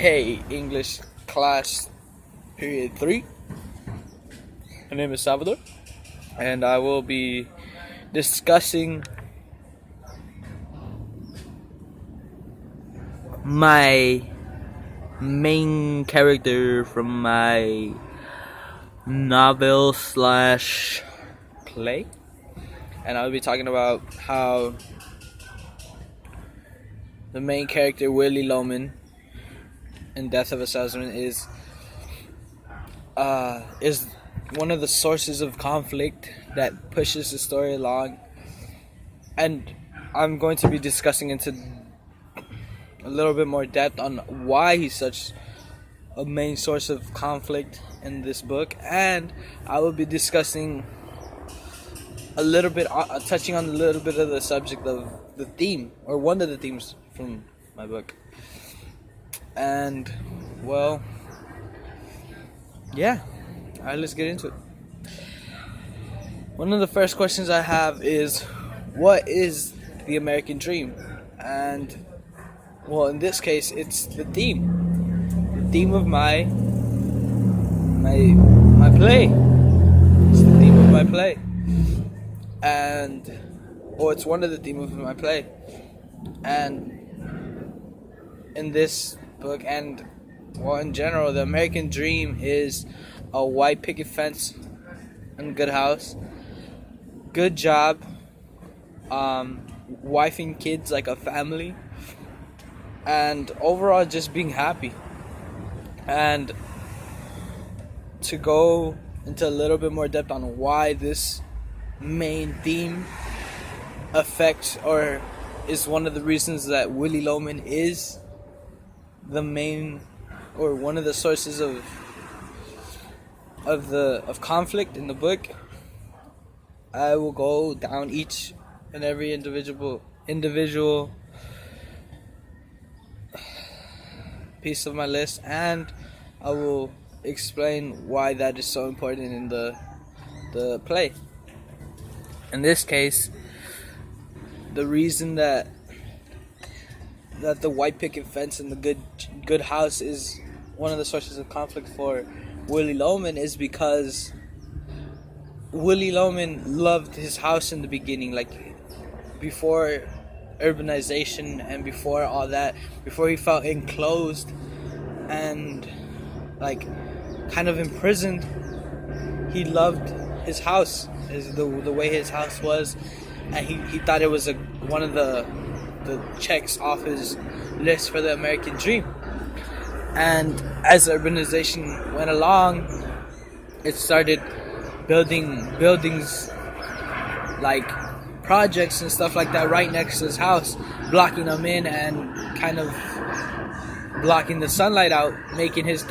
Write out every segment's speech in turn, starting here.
Hey, English class period 3. My name is Salvador, and I will be discussing my main character from my novel slash play, and I'll be talking about how the main character, Willie Loman, in Death of a Salesman is one of the sources of conflict that pushes the story along, and I'm going to be discussing into a little bit more depth on why he's such a main source of conflict in this book, and I will be discussing a little bit, touching on a little bit of the subject of the theme, or one of the themes from my book. And, well, yeah, alright, let's get into it. One of the first questions I have is, what is the American dream? And, well, in this case, it's the theme of my play. It's the theme of my play. And, or it's one of the themes of my play. And in this book, and well, in general, the American dream is a white picket fence and good house, good job, wife and kids like a family, and overall just being happy. And to go into a little bit more depth on why this main theme affects or is one of the reasons that Willie Loman is the main, or one of the sources of conflict in the book, I will go down each and every individual piece of my list, and I will explain why that is so important in the play. In this case, the reason that the white picket fence and the good house is one of the sources of conflict for Willie Loman is because Willie Loman loved his house in the beginning, like before urbanization and before all that, before he felt enclosed and like kind of imprisoned. He loved his house, the way his house was, and he thought it was one of the checks off his list for the American dream. And as urbanization went along, it started building buildings like projects and stuff like that right next to his house, blocking him in and kind of blocking the sunlight out, making his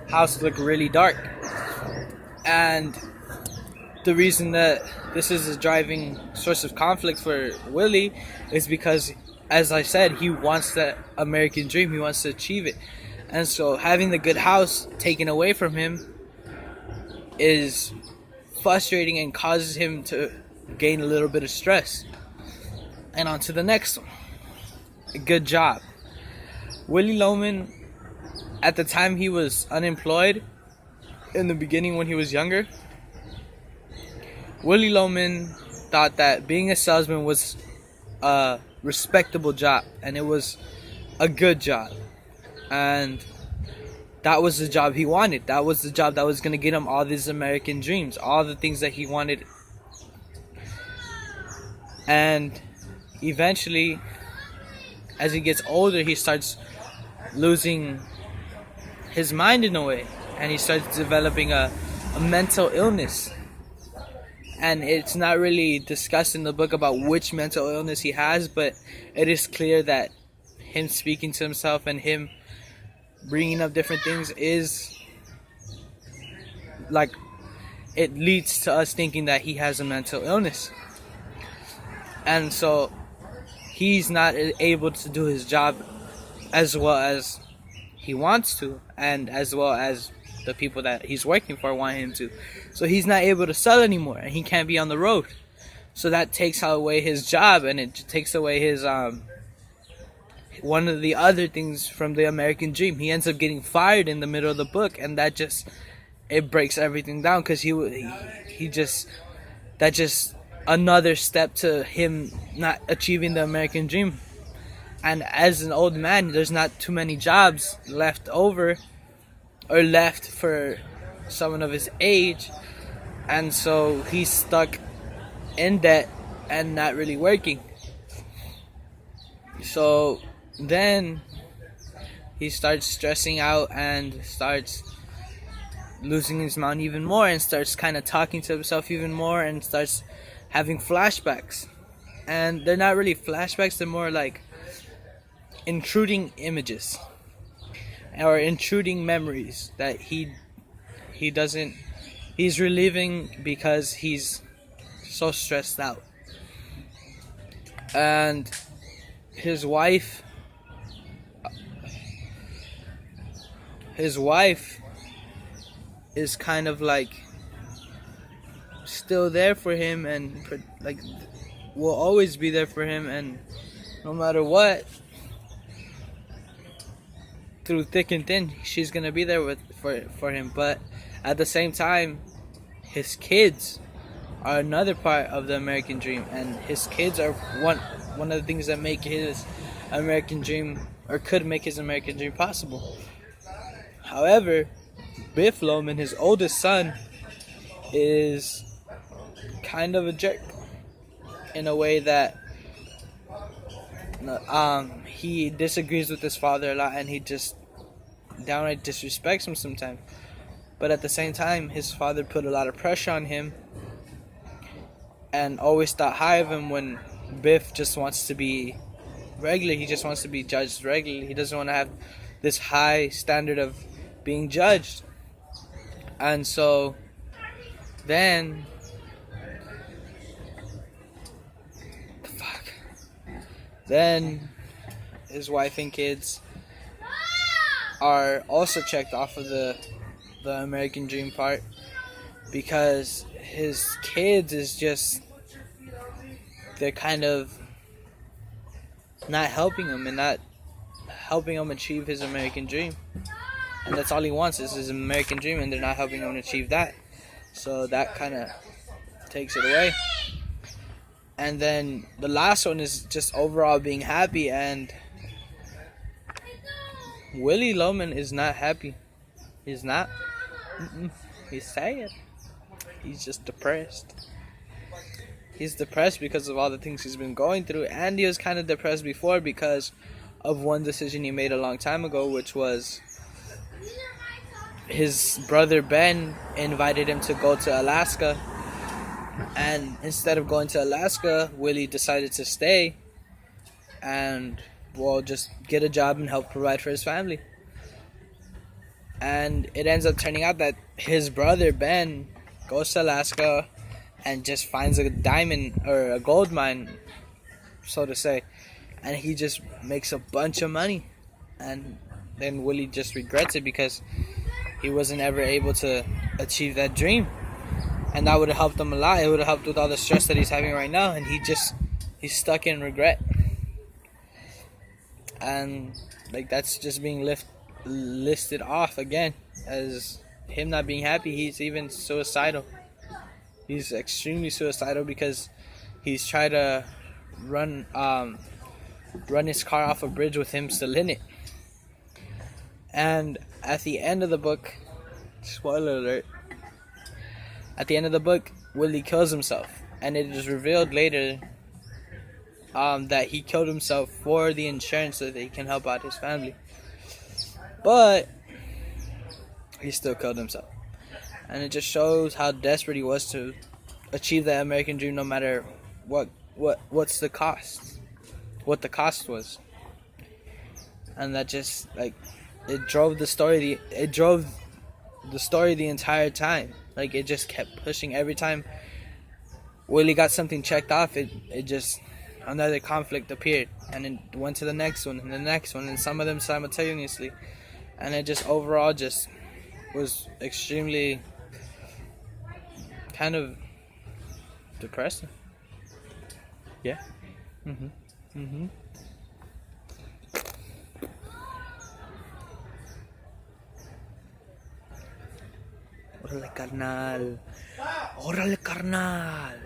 house look really dark. And the reason that this is a driving source of conflict for Willie is because, as I said, he wants that American dream. He wants to achieve it. And so having the good house taken away from him is frustrating and causes him to gain a little bit of stress. And on to the next one. A good job. Willie Loman, at the time he was unemployed, in the beginning when he was younger, Willie Loman thought that being a salesman was a respectable job, and it was a good job, and that was the job he wanted. That was the job that was going to get him all these American dreams, all the things that he wanted. And eventually, as he gets older, he starts losing his mind in a way, and he starts developing a mental illness. And it's not really discussed in the book about which mental illness he has, but it is clear that him speaking to himself and him bringing up different things is like, it leads to us thinking that he has a mental illness. And so he's not able to do his job as well as he wants to, and as well as the people that he's working for want him to. So he's not able to sell anymore, and he can't be on the road. So that takes away his job, and it takes away his one of the other things from the American dream. He ends up getting fired in the middle of the book, and that just, it breaks everything down, because he just, that just another step to him not achieving the American dream. And as an old man, there's not too many jobs left over or left for someone of his age, and so he's stuck in debt and not really working. So then he starts stressing out and starts losing his mind even more, and starts kind of talking to himself even more, and starts having flashbacks. And they're not really flashbacks, they're more like intruding images or intruding memories that he's reliving because he's so stressed out. And his wife is kind of like still there for him, and like will always be there for him, and no matter what, through thick and thin, she's gonna be there for him. But at the same time, his kids are another part of the American dream, and his kids are one of the things that make his American dream, or could make his American dream, possible. However, Biff Loman, his oldest son, is kind of a jerk in a way that he disagrees with his father a lot, and he just downright disrespects him sometimes. But at the same time, his father put a lot of pressure on him and always thought high of him, when Biff just wants to be regular. He just wants to be judged regularly. He doesn't want to have this high standard of being judged. And so then his wife and kids are also checked off of the American dream part, because his kids is just, they're kind of not helping him and not helping him achieve his American dream. And that's all he wants, is his American dream, and they're not helping him achieve that. So that kind of takes it away. And then the last one is just overall being happy, and Willie Loman is not happy. He's not. He's sad. He's just depressed. He's depressed because of all the things he's been going through, and he was kind of depressed before because of one decision he made a long time ago, which was his brother Ben invited him to go to Alaska, and instead of going to Alaska, Willie decided to stay and, well, just get a job and help provide for his family. And it ends up turning out that his brother Ben goes to Alaska and just finds a diamond, or a gold mine, so to say, and he just makes a bunch of money. And then Willie just regrets it because he wasn't ever able to achieve that dream, and that would have helped him a lot. It would have helped with all the stress that he's having right now, and he's stuck in regret. And like, that's just being listed off again as him not being happy. He's even suicidal. He's extremely suicidal because he's tried to run his car off a bridge with him still in it. And at the end of the book, spoiler alert, at the end of the book, Willie kills himself, and it is revealed later that he killed himself for the insurance so that he can help out his family. But he still killed himself. And it just shows how desperate he was to achieve that American dream, no matter what's the cost, what the cost was. And that just, like, it drove the story the entire time. Like, it just kept pushing. Every time Willie got something checked off, it just, another conflict appeared, and it went to the next one and the next one, and some of them simultaneously. And it just overall just was extremely kind of depressing. Yeah. Órale, carnal. Órale, carnal.